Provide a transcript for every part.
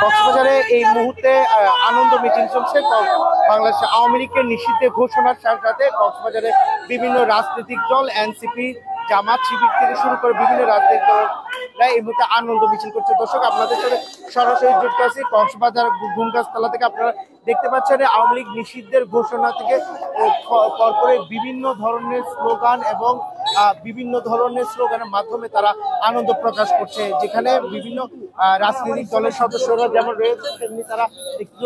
কক্সবাজারে এই মুহূর্তে আনন্দ মিছিল চলছে বাংলাদেশ আওয়ামী লীগের নিষিদ্ধের ঘোষণার সাথে কক্সবাজারে বিভিন্ন রাজনৈতিক দল এনসিপি জামাত শিবির থেকে শুরু করে বিভিন্ন রাজনৈতিক দলরা এই মুহূর্তে আনন্দ মিছিল করছে। দর্শক আপনাদের সাথে সরাসরি যুক্ত আছি কক্সবাজার গুমগাছতলা থেকে। আপনারা দেখতে পাচ্ছেন আওয়ামী লীগ নিষিদ্ধের ঘোষণা থেকে পরপরে বিভিন্ন ধরনের স্লোগান এবং বিভিন্ন ধরনের স্লোগানের মাধ্যমে তারা আনন্দ প্রকাশ করছে, যেখানে বিভিন্ন রাজনৈতিক দলের সদস্যরা যেমন রয়েছে তেমনি তারা একটু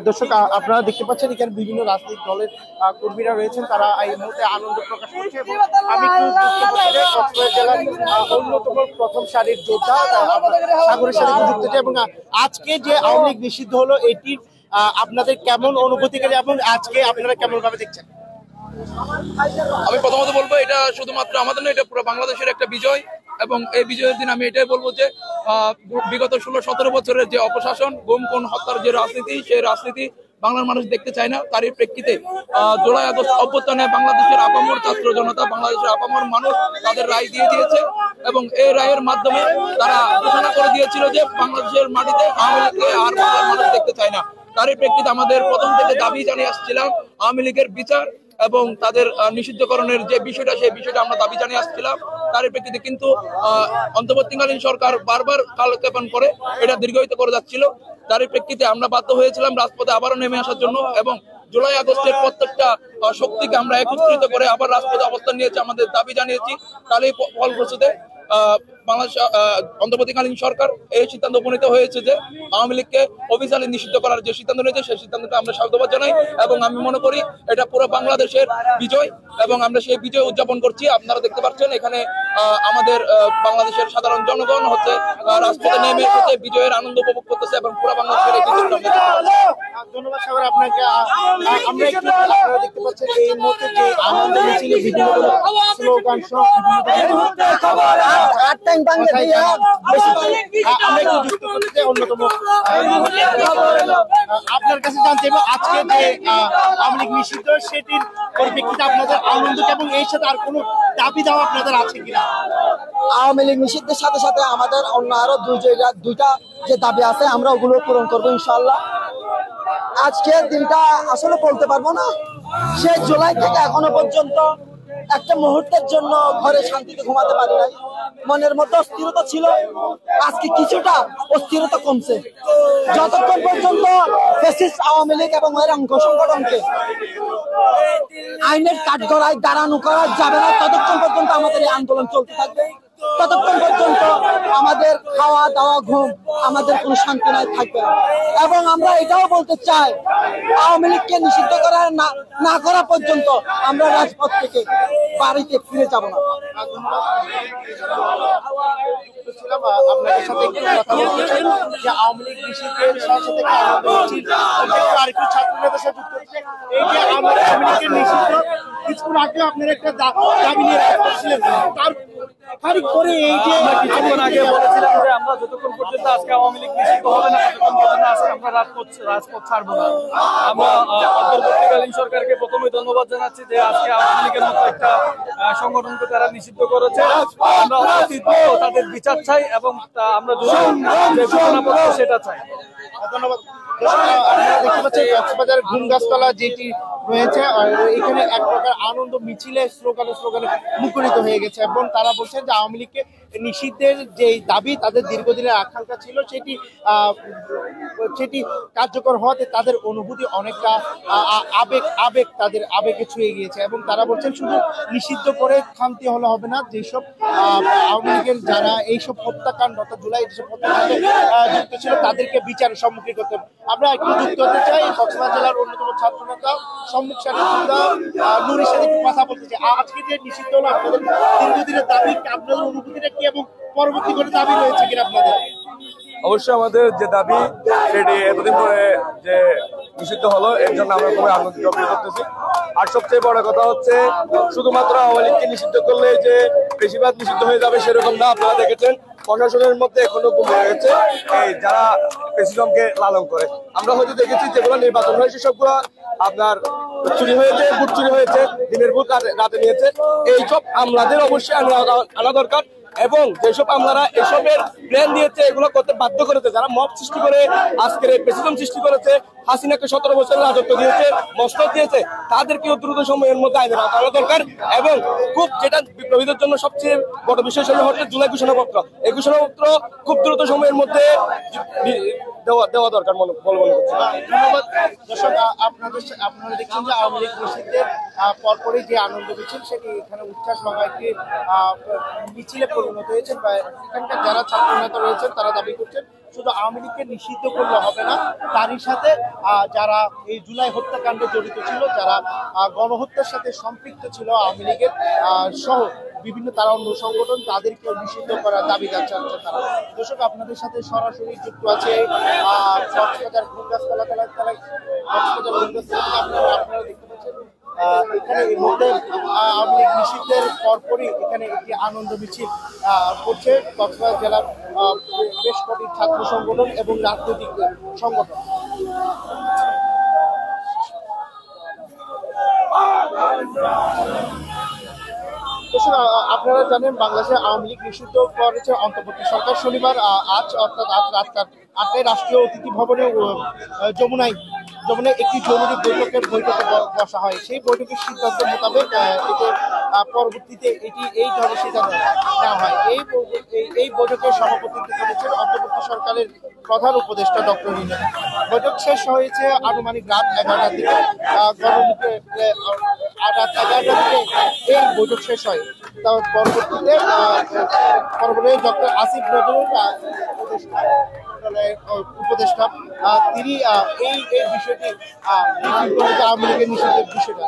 দর্শক আপনারা দেখতে পাচ্ছেন এখানে বিভিন্ন রাজনৈতিক দলের কর্মীরা রয়েছেন, তারা এই মুহূর্তে আনন্দ প্রকাশ করছে। আমি কক্সবাজার জেলার অন্যতম প্রথম সারির যোদ্ধা সাগরের সাথে যুক্ত হচ্ছে এবং আজকে যে আওয়ামী লীগ নিষিদ্ধ হলো এটির আপনাদের কেমন অনুভূতি করে এবং আজকে আপনারা কেমন ভাবে দেখছেন? আমি প্রথমত বলবো এটা শুধুমাত্র আমাদের না, এটা পুরো বাংলাদেশের একটা বিজয় এবং এই বিজয়ের দিন আমি এটাই বলবো যে বিগত 16-17 বছরের যে অপশাসন, গুম খুন হত্যার যে রাজনীতি, সেই রাজনীতি বাংলার মানুষ দেখতে চায় না। তারই প্রেক্ষিতে জুলাই আগস্ট অভ্যুত্থানে বাংলাদেশের আপামর ছাত্র জনতা, বাংলাদেশের আপামর মানুষ তাদের রায় দিয়ে দিয়েছে এবং এই রায়ের মাধ্যমে তারা ঘোষণা করে দিয়েছিল যে বাংলাদেশের মাটিতে আওয়ামী লীগকে আর বাংলার মানুষ দেখতে চায় না। তারই প্রেক্ষিতে আমাদের প্রথম থেকে দাবি জানিয়ে আসছিলাম আওয়ামী লীগের বিচার এবং তাদের নিষিদ্ধকরণের যে বিষয়টা, সেই বিষয়টা আমরা দাবি জানিয়ে আসছিলাম। তারই প্রেক্ষিতে কিন্তু অন্তর্বর্তীকালীন সরকার বারবার কালক্ষেপণ করে এটা দীর্ঘায়িত করে যাচ্ছিল। তারই প্রেক্ষিতে আমরা বাধ্য হয়েছিলাম রাজপথে আবারও নেমে আসার জন্য এবং জুলাই আগস্টের প্রত্যেকটা শক্তিকে আমরা একত্রিত করে আবার রাজপথে অবস্থান নিয়েছি, আমাদের দাবি জানিয়েছি। তারই ফলপ্রসূতে বাংলাদেশ অন্তর্বর্তীকালীন সরকার এই সিদ্ধান্ত উপনীত হয়েছে যে আওয়ামী লীগকে অফিসিয়ালি নিষিদ্ধ করার যে সিদ্ধান্ত নিয়েছে সেই সিদ্ধান্তটা আমরা সাধুবাদ জানাই এবং আমি মনে করি এটা পুরো বাংলাদেশের বিজয় এবং আমরা সেই বিজয় উদযাপন করছি। আপনারা দেখতে পাচ্ছেন এখানে আমাদের বাংলাদেশের সাধারণ জনগণ হচ্ছে রাজপথে নেমে এসেছে, বিজয়ের আনন্দ উপভোগ করতেছে এবং পুরো বাংলাদেশের এই বিজয়। ধন্যবাদ সাগর আপনাকে। আমরা একটু আপনারা দেখতে পাচ্ছেন এই মুহূর্তে যে আনন্দ মিছিলে বিভিন্ন স্লোগান সহ অন্যতম আপনার কাছে জানতে চাইবো আজকে যে আওয়ামী লীগ নিষিদ্ধ সেটির পরিপ্রেক্ষিতে আপনাদের আনন্দ এবং এর সাথে আর কোনো দাবি দাওয়া আপনাদের আছে কিনা? আওয়ামী লীগ নিষিদ্ধের সাথে সাথে আমাদের অন্য আরো দুইটা যে দাবি আছে আমরা ওগুলো পূরণ করবো ইনশাআল্লাহ। আজকের দিনটা আসলে বলতে পারবো না, সে জুলাই থেকে এখনো পর্যন্ত একটা মুহূর্তের জন্য ঘরে শান্তিতে ঘুমাতে পারি নাই। মনের মধ্যে অস্থিরতা ছিল, আজকে কিছুটা অস্থিরতা কমছে। যতক্ষণ পর্যন্ত ফ্যাসিস্ট আওয়ামী লীগ এবং এর অঙ্গ সংগঠনকে আইনের কাঠগড়ায় দাঁড়ানো করা যাবে না, ততক্ষণ পর্যন্ত আমাদের এই আন্দোলন চলতে থাকবে। ততক্ষণ পর্যন্ত আমাদের খাওয়া দাওয়া ঘুম আমাদের কোনো শান্তি নাই থাকবে না। এবং আমরা এটাও বলতে চাই আওয়ামী লীগকে নিষিদ্ধ করা না করা পর্যন্ত আমরা রাজপথ থেকে বাড়িতে ফিরে যাব না। আপনাদের সাথে একটু কথা বলতে চাই যে আওয়ামী লীগ নিষিদ্ধের সাথে আরেকটু ছাত্র নেতার সাথে যুক্ত হচ্ছে। এই যে আওয়ামী লীগের নিষিদ্ধ কিছুক্ষণ আগে আপনারা একটা দাবি নিয়ে রাখছিলেন, তার খারিজ করে এই যে কিছুক্ষণ আগে বলেছিলাম যে আমরা যতক্ষণ পর্যন্ত আজকে আওয়ামী লীগ নিষিদ্ধ হবে না ততক্ষণ পর্যন্ত আজকে আমরা রাজপথ ছাড়বো না। আমরা অন্তর্বর্তীকালীন সরকারকে প্রথমে ধন্যবাদ জানাচ্ছি যে আজকে আওয়ামী লীগের মতো একটা সংগঠনকে তারা নিষিদ্ধ করেছে। আমরা তাদের বিচার চাই এবং আমরা সেটা চাই। ধন্যবাদ। আপনারা দেখতে পাচ্ছেন কক্সবাজার গুমগাছতলা যেটি রয়েছে এখানে এক প্রকার আনন্দ মিছিলে স্লোগানে মুখরিত হয়ে গেছে এবং তারা বলছেন যে আওয়ামী লীগকে নিষিদ্ধের যে দাবি তাদের দীর্ঘদিনের আকাঙ্ক্ষা ছিল সেটি কার্যকর হওয়াতে তাদের অনুভূতি অনেকটা আবেগ তাদের আবেগে ছুঁয়ে গিয়েছে এবং তারা বলছেন শুধু নিষিদ্ধ করে শান্তি হলে হবে না, যেসব আওয়ামী লীগের যারা এইসব হত্যাকাণ্ড অর্থাৎ জুলাই যেসব হত্যাকাণ্ডে যুক্ত ছিল তাদেরকে বিচারের সম্মুখীন করতে হবে। আমরা একটু যুক্ত হতে চাই কক্সবাজার জেলার অন্যতম ছাত্র নেতা সম্মুখ সারির নুরির সাথে একটু কথা বলতে চাই। আজকে যে নিষিদ্ধ হলো আপনাদের দীর্ঘদিনের দাবি, আপনাদের অনুভূতিটা কি এবং পরবর্তী করে দাবি রয়েছে কিনা আপনাদের? অবশ্যই আমাদের যে দাবি সেটি এতদিন পরে যে নিষিদ্ধ হলো এর জন্য আমরা খুবই আনন্দিত করতেছি। আর সবচেয়ে বড় কথা হচ্ছে শুধুমাত্র আওয়ামী লীগকে নিষিদ্ধ করলে যে বেশিরভাগ নিষিদ্ধ হয়ে যাবে সেরকম না। আপনারা দেখেছেন প্রশাসনের মধ্যে এখনো কমে রয়েছে এই যারা প্রেসিডেন্টকে লালন করে। আমরা হয়তো দেখেছি যেগুলো নির্বাচন হয় সেসবগুলো আপনার চুরি হয়েছে, ভোট চুরি হয়েছে, দিনের ভোট রাতে নিয়েছে। এইসব আমলাদের অবশ্যই আনা দরকার এবং যেসব আমলারা এসবের প্ল্যান দিয়েছে এগুলো করতে বাধ্য করেছে, যারা মব সৃষ্টি করে আজকের এই প্রেসিডেন্ট সৃষ্টি করেছে, হাসিনাকে 17 বছরের রাজত্ব দিয়েছে, মসনদ দিয়েছে, তাদেরকেও দ্রুত সময়ের মধ্যে আইনের আওতায় আনা দরকার। এবং খুব যেটা বিপ্লবীদের জন্য সবচেয়ে বড় বিষয় সেটা হচ্ছে জুলাই ঘোষণাপত্র। এই ঘোষণাপত্র খুব দ্রুত সময়ের মধ্যে দেওয়া দরকার বলে মনে করছি। ধন্যবাদ দর্শক। আপনারা দেখছেন যে আওয়ামী লীগ নিষিদ্ধের পরপরই যে আনন্দ মিছিল সেটি এখানে উচ্ছ্বাস ভাঙা একটি মিছিলে পরিণত হয়েছে। এখানকার যারা ছাত্র নেতা রয়েছেন তারা দাবি করছেন শুধু আওয়ামী লীগকে নিষিদ্ধ করলে হবে না, তারই সাথে যারা এই জুলাই হত্যাকাণ্ডে জড়িত ছিল, যারা গণহত্যার সাথে সম্পৃক্ত ছিল আওয়ামী লীগের সহ বিভিন্ন তারা অন্য সংগঠন, তাদেরকেও নিষিদ্ধ করার দাবি জানাচ্ছে তারা। দর্শক আপনাদের সাথে সরাসরি যুক্ত আছে কক্সবাজার ঘুমগাছতলা আপনারা দেখতে পাচ্ছেন এখানে এই মুহূর্তে আওয়ামী লীগ নিষিদ্ধের পরপরই এখানে একটি আনন্দ মিছিল করছে কক্সবাজার জেলার বেশ কটি ছাত্র সংগঠন এবং রাজনৈতিক সংগঠন। আপনারা জানেন বাংলাদেশে আওয়ামী লীগ নিষিদ্ধ করেছে অন্তর্বর্তী সরকার। শনিবার আজ অর্থাৎ আজ রাত 8টায় রাষ্ট্রীয় অতিথি ভবনে যমুনায় একটি জরুরি বৈঠকে বসা হয়। সেই বৈঠকের সিদ্ধান্ত মোতাবেক এতে পরবর্তীতে এই ধরনের সিদ্ধান্ত নেওয়া হয়। এই বৈঠকে সভাপতিত্ব করেছেন অন্তর্বর্তী সরকারের প্রধান উপদেষ্টা ডক্টর ইউনূস। বৈঠক শেষ হয়েছে আনুমানিক রাত 11টার দিকে। রাত 11টার দিকে এই বৈঠক শেষ হয়। তার পরবর্তীতে ডক্টর আসিফ নজরুল উপদেষ্টা তিনি এই বিষয়টি আওয়ামী লীগের নিষিদ্ধের বিষয়টা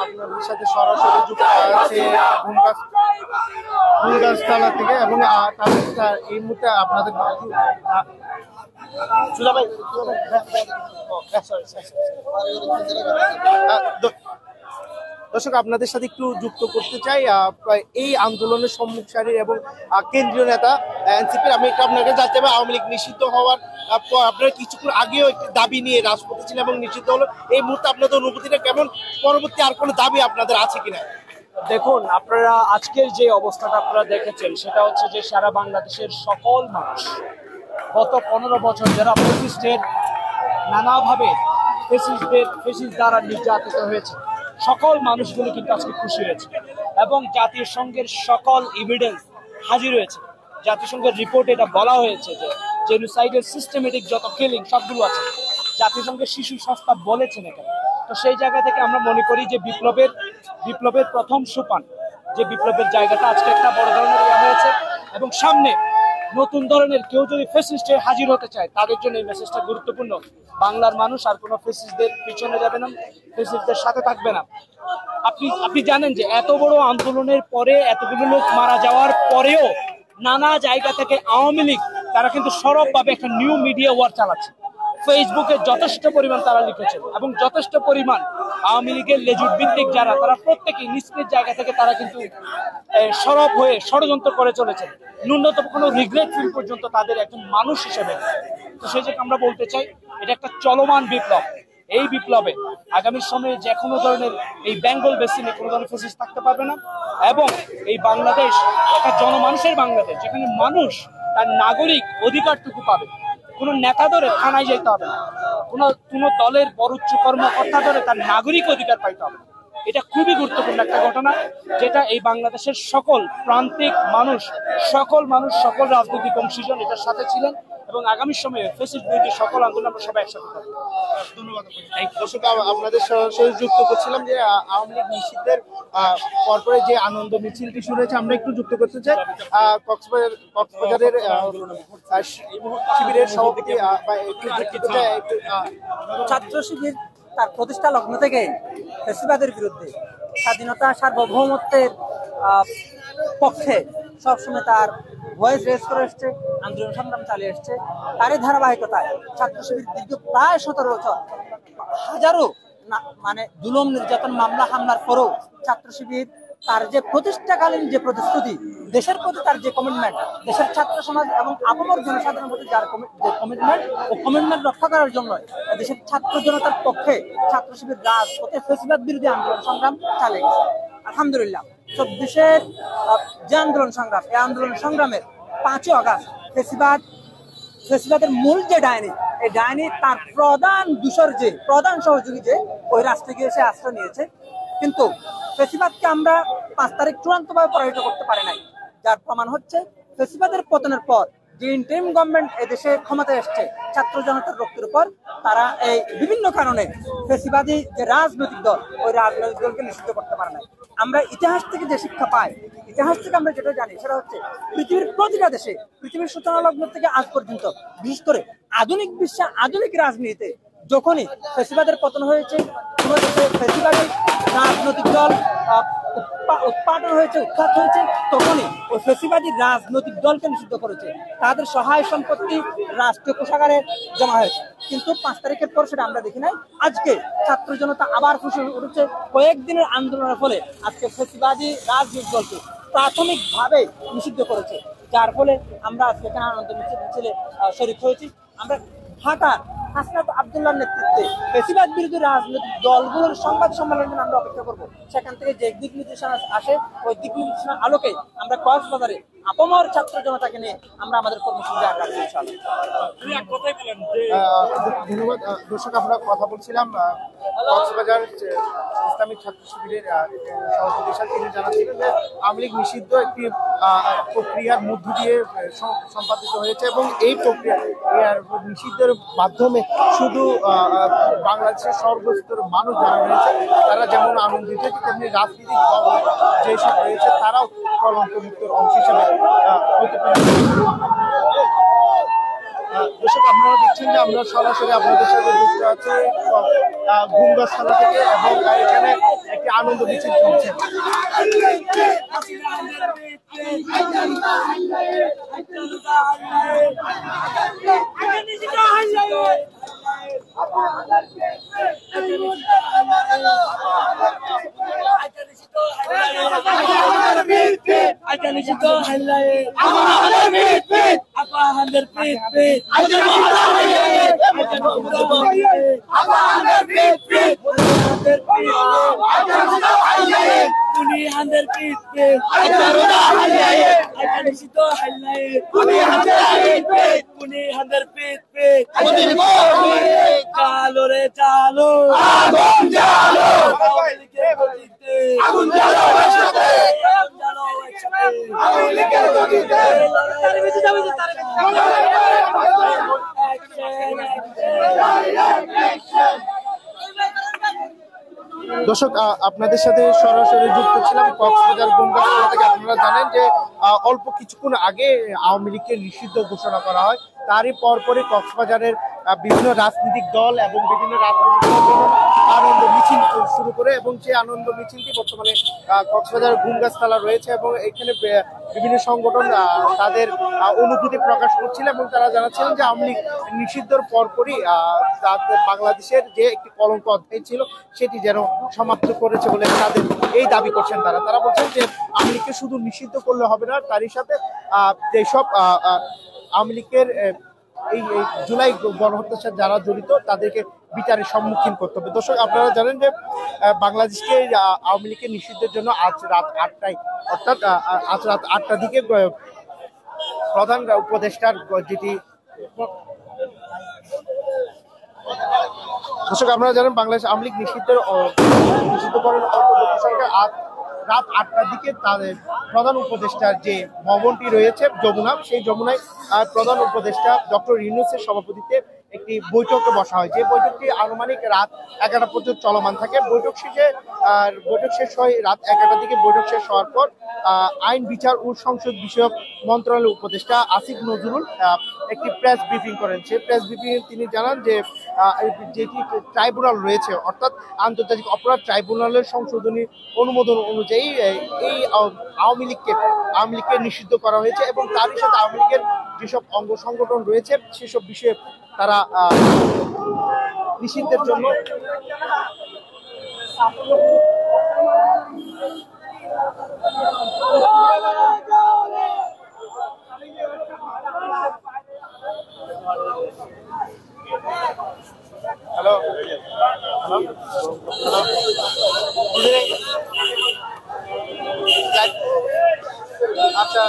আপনাদের সাথে সরাসরি যুক্ত আছে ঘুমগাছতলা থেকে। এবং এই মুহূর্তে আপনাদের দর্শক আপনাদের সাথে একটু যুক্ত করতে চাই এই আন্দোলনের সম্মুখ সারির এবং কেন্দ্রীয় নেতা এনসিপির। আমি একটু আপনাকে জানতে হবে আওয়ামী লীগ নিষিদ্ধ হওয়ার আপনারা কিছুক্ষণ আগেও একটি দাবি নিয়ে রাজপথে ছিলেন এবং নিষিদ্ধ হলো, এই মুহূর্তে আপনাদের অনুভূতিটা কেমন? পরবর্তী আর কোনো দাবি আপনাদের আছে কিনা? দেখুন, আপনারা আজকের যে অবস্থাটা আপনারা দেখেছেন সেটা হচ্ছে যে সারা বাংলাদেশের সকল মানুষ গত 15 বছর যারা ফ্যাসিস্টের নানাভাবে ফ্যাসিস্ট দ্বারা নির্যাতিত হয়েছে সকল মানুষগুলো কিন্তু আজকে খুশি হয়েছে এবং জাতিসংঘের সকল এভিডেন্স হাজির হয়েছে। জাতিসংঘের রিপোর্টে এটা বলা হয়েছে যে জেনোসাইডের সিস্টেমেটিক যত কিলিং সবগুলো আছে, জাতিসংঘের শিশু সংস্থা বলেছেন এখানে। তো সেই জায়গা থেকে আমরা মনে করি যে বিপ্লবের প্রথম সোপান, যে বিপ্লবের জায়গাটা আজকে একটা বড় ধরনের হয়েছে এবং সামনে নতুন ধরনের কেউ যদি ফ্যাসিস্টে হাজির হতে চায় তাদের জন্য এই মেসেজটা গুরুত্বপূর্ণ। বাংলার মানুষ আর কোনো ফ্যাসিস্টদের পিছনে যাবে না, ফ্যাসিস্টদের সাথে থাকবে না। আপনি জানেন যে এত বড় আন্দোলনের পরে এতগুলো লোক মারা যাওয়ার পরেও নানা জায়গা থেকে আওয়ামী লীগ তারা কিন্তু সরবভাবে একটা নিউ মিডিয়া ওয়ার চালাচ্ছে। ফেসবুকে যথেষ্ট পরিমাণ তারা লিখেছেন এবং যথেষ্ট পরিমাণ আওয়ামী লীগের লেজুর ভিত্তিক যারা তারা প্রত্যেকেই নিজ নিজ জায়গা থেকে তারা কিন্তু সরব হয়ে ষড়যন্ত্র করে চলেছেন, ন্যূনতম কোনো রিগ্রেট ফিল পর্যন্ত তাদের একজন মানুষ হিসেবে। তো সেই যে আমরা বলতে চাই এটা একটা চলমান বিপ্লব। এই বিপ্লবে আগামী সময়ে যে কোনো ধরনের এই বেঙ্গল বেসিনে কোনো ধরনের ফেসিস থাকতে পারবে না এবং এই বাংলাদেশ একটা জনমানুষের বাংলাদেশ, যেখানে মানুষ তার নাগরিক অধিকারটুকু পাবে। কোনো নেতা ধরে থানায় যেতে হবে না, কোনো দলের বড় কর্মকর্তা ধরে তার নাগরিক অধিকার পাইতে হবে। এটা খুবই গুরুত্বপূর্ণ একটা ঘটনা, যেটা এই বাংলাদেশের সকল প্রান্তিক মানুষ, সকল রাজনৈতিক অংশীজন এটার সাথে ছিলেন এবং আগামী সময়ে ফ্যাসিস্ট বিরোধী সকল আন্দোলন আমরা সবাই একসাথে থাকবো। ধন্যবাদ। দর্শক আপনাদের সরাসরি যুক্ত করছিলাম যে আওয়ামী লীগ নিষিদ্ধের পরপরে যে আনন্দ মিছিলটি শুরু হয়েছে, আমরা একটু যুক্ত করতে চাই কক্সবাজারের শিবিরের সভাপতি ছাত্র শিবির তার প্রতিষ্ঠা লগ্ন থেকে ফ্যাসিবাদের বিরুদ্ধে স্বাধীনতা সার্বভৌমত্বের পক্ষে সবসময় তার ভয়েস রেজ করে এসছে, আন্দোলন সংগ্রাম চালিয়ে এসছে। তারই ধারাবাহিকতায় ছাত্র শিবির দীর্ঘ প্রায় 17 বছর হাজারো মানে জুলুম নির্যাতন মামলা হামলার পরেও ছাত্র শিবির তার যে প্রতিষ্ঠাকালীন যে প্রতিশ্রুতি, দেশের প্রতি তার যে কমিটমেন্ট, দেশের ছাত্র সমাজ এবং আপামর জনসাধারণের প্রতি যার যে কমিটমেন্ট ও কমিটমেন্ট রক্ষা করার জন্য দেশের ছাত্র জনতার পক্ষে ছাত্র শিবির রাজপথে ফ্যাসিবাদ বিরোধী আন্দোলন সংগ্রাম চালিয়ে গেছে। আলহামদুলিল্লাহ 24-এর যে আন্দোলন সংগ্রাম, এই আন্দোলন সংগ্রামের 5 আগস্ট ফ্যাসিবাদের মূল যে ডাইনি, এই ডাইনি তার প্রধান দূষর যে প্রধান সহযোগী যে ওই রাষ্ট্রে গিয়ে সে আশ্রয় নিয়েছে। কিন্তু ফ্যাসিবাদকে আমরা 5 তারিখ চূড়ান্তভাবে পরাজিত করতে পারি নাই, যার প্রমাণ হচ্ছে ফ্যাসিবাদের পতনের পর যে ইন্টারিম গভর্নমেন্ট এদেশে ক্ষমতায় এসছে ছাত্র জনতার রক্তের উপর, তারা এই বিভিন্ন কারণে ফ্যাসিবাদী যে রাজনৈতিক দল, ওই রাজনৈতিক দলকে নিষিদ্ধ করতে পারে নাই। আমরা ইতিহাস থেকে যে শিক্ষা পাই, ইতিহাস থেকে আমরা যেটা জানি সেটা হচ্ছে পৃথিবীর প্রতিটা দেশে, পৃথিবীর সূচনা লগ্ন থেকে আজ পর্যন্ত, বিশেষ করে আধুনিক বিশ্বে আধুনিক রাজনীতিতে যখনই ফ্যাসিবাদের পতন হয়েছে, কোনো দেশে ফ্যাসিবাদী রাজনৈতিক দল উৎপাদন হয়েছে, উৎখাত হয়েছে, তখনই ওই ফ্যাসিবাদী রাজনৈতিক দলকে নিষিদ্ধ করেছে, তাদের সহায় সম্পত্তি রাষ্ট্রীয় কোষাগারে জমা হয়েছে। কিন্তু 5 তারিখের পর সেটা আমরা দেখি নাই। আজকে ছাত্র জনতা আবার খুশি উঠেছে কয়েকদিনের আন্দোলনের ফলে। আজকে ফ্যাসিবাদী রাজনৈতিক দলকে প্রাথমিকভাবে নিষিদ্ধ করেছে, যার ফলে আমরা আজকে এখানে আনন্দ মিছিলে শরীক হয়েছি। আমরা ঢাকা হাসনাত আব্দুল্লাহর নেতৃত্বে ফ্যাসিবাদ বিরোধী রাজনৈতিক দলগুলোর সংবাদ সম্মেলনের জন্য আমরা অপেক্ষা করবো। সেখান থেকে যে দিক নির্দেশনা আসে, ওই দিক নির্দেশনার আলোকে আমরা কক্সবাজারে আপামর ছাত্র জনতাকে নিয়ে আমরা আমাদের কর্মসূচি আগামী ধন্যবাদ। দর্শক, আমরা কথা বলছিলাম কক্সবাজার ইসলামিক ছাত্র শিবিরের সভাপতি হিসেবে। তিনি জানাচ্ছিলেন যে আওয়ামী লীগ নিষিদ্ধ একটি প্রক্রিয়ার মধ্য দিয়ে সম্পাদিত হয়েছে এবং এই প্রক্রিয়ার নিষিদ্ধের মাধ্যমে শুধু বাংলাদেশের সর্বস্তরের মানুষ যারা রয়েছে তারা যেমন আনন্দিত, তেমনি রাজনৈতিক দল যেসব রয়েছে তারাও কলঙ্ক মুক্তর অংশ হিসেবে হতে পারে। দর্শক, আপনারা দেখছেন যে আমরা সরাসরি আপনাদের সাথে যুক্ত আছি গুমগাছ থানা থেকে এবং এখানে একটি আনন্দ মিছিল চলছে। চালো রে চালো, আগুন জ্বালো, আগুন জ্বালো, দর্শক, আপনাদের সাথে সরাসরি যুক্ত ছিলাম কক্সবাজার গুমগাছ থেকে। আপনারা জানেন যে অল্প কিছুক্ষণ আগে আওয়ামী লীগকে নিষিদ্ধ ঘোষণা করা হয়, তারই পরপরই কক্সবাজারের বিভিন্ন রাজনৈতিক দল এবং বিভিন্ন রাজনৈতিক দল আনন্দ মিছিল শুরু করে এবং সেই আনন্দ মিছিলটি বর্তমানে কক্সবাজার গুমগাছ থানা রয়েছে এবং এখানে বিভিন্ন সংগঠন তাদের অনুভূতি প্রকাশ করছিল এবং তারা জানাচ্ছিলেন যে আওয়ামী লীগ নিষিদ্ধর পরপরই বাংলাদেশের যে একটি কলঙ্ক অধ্যায় ছিল সেটি যেন সমাপ্ত করেছে বলে তাদের এই দাবি করছেন। তারা বলছেন যে আওয়ামী লীগকে শুধু নিষিদ্ধ করলে হবে না, তারই সাথে যেসব আওয়ামী লীগের এই জুলাই গণহত্যার সাথে যারা জড়িত তাদেরকে বিচারের সম্মুখীন করতে হবে। দর্শক, আপনারা জানেন যে বাংলাদেশকে আওয়ামী লীগের নিষিদ্ধের জন্য আজ রাত 8টায় অর্থাৎ আজ রাত 8টার দিকে প্রধান উপদেষ্টার যেটি দর্শক আপনারা জানেন বাংলাদেশ আওয়ামী লীগ নিষিদ্ধকরণ অন্তর্বর্তী সরকার আজ রাত 8টার দিকে তাদের প্রধান উপদেষ্টার যে ভবনটি রয়েছে যমুনা, সেই যমুনায় প্রধান উপদেষ্টা ডক্টর ইউনূসের সভাপতিত্বে একটি বৈঠকে বসা হয়। যে বৈঠকটি আনুমানিক রাত 11টা পর্যন্ত চলমান থাকে। বৈঠক শেষ হয় রাত 11টার দিকে। বৈঠক শেষ হওয়ার পর আইন বিচার ও সংসদ বিষয়ক মন্ত্রণালয়ের উপদেষ্টা আসিফ নজরুল একটি প্রেস ব্রিফিং করেন। সেই প্রেস ব্রিফিং তিনি জানান যে যেটি ট্রাইব্যুনাল রয়েছে অর্থাৎ আন্তর্জাতিক অপরাধ ট্রাইব্যুনালের সংশোধনী অনুমোদন অনুযায়ী এই আওয়ামী লীগকে নিষিদ্ধ করা হয়েছে এবং তারই সাথে আওয়ামী লীগের যেসব অঙ্গ সংগঠন রয়েছে সেসব বিষয়ে তারা নিষিদ্ধের জন্য আচ্ছা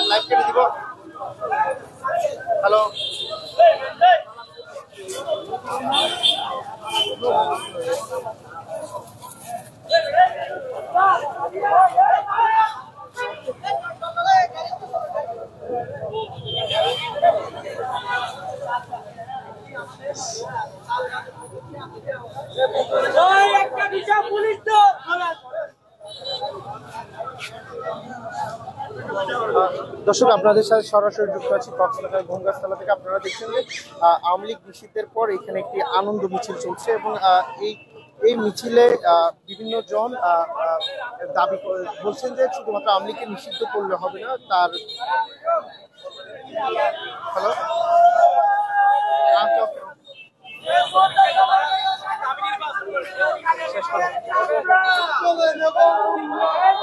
লাইভ কেটে দিব। হ্যালো দর্শক, আপনাদের সাথে সরাসরি যুক্ত আছি কক্সবাজার গঙ্গাস্থলা থেকে। আপনারা দেখছেন যে আওয়ামী লীগ নিষিদ্ধের পর এখানে একটি আনন্দ মিছিল চলছে এবং এই মিছিলে বিভিন্ন জন দাবি বলছেন যে শুধুমাত্র আওয়ামী লীগকে নিষিদ্ধ করলে হবে না, তার হ্যালো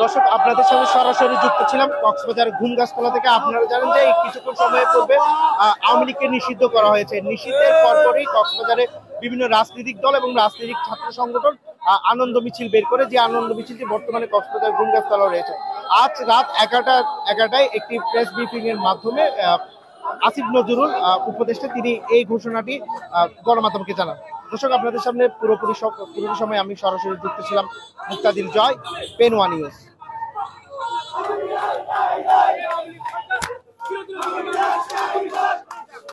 দর্শক, আপনাদের সাথে সরাসরি যুক্ত ছিলাম কক্সবাজার ঘুমগাছতলা থেকে। আপনারা জানেন যে কিছুক্ষণ সময় পূর্বে আওয়ামী লীগকে নিষিদ্ধ করা হয়েছে। নিষিদ্ধের পরপরই কক্সবাজারে বিভিন্ন রাজনৈতিক দল এবং রাজনৈতিক ছাত্র সংগঠন আনন্দ মিছিল বের করে, যে আনন্দ মিছিলটি বর্তমানে কক্সবাজার ঘুমগাছতলা রয়েছে। আজ রাত 11টায় একটি প্রেস ব্রিফিং এর মাধ্যমে আসিফ নজরুল উপদেষ্টা তিনি এই ঘোষণাটি গণমাধ্যমকে জানান। দর্শক, আপনাদের সামনে পুরোপুরি সময় আমি সরাসরি যুক্ত ছিলাম মুক্তাদিল জয়, পেন ওয়ান নিউজ।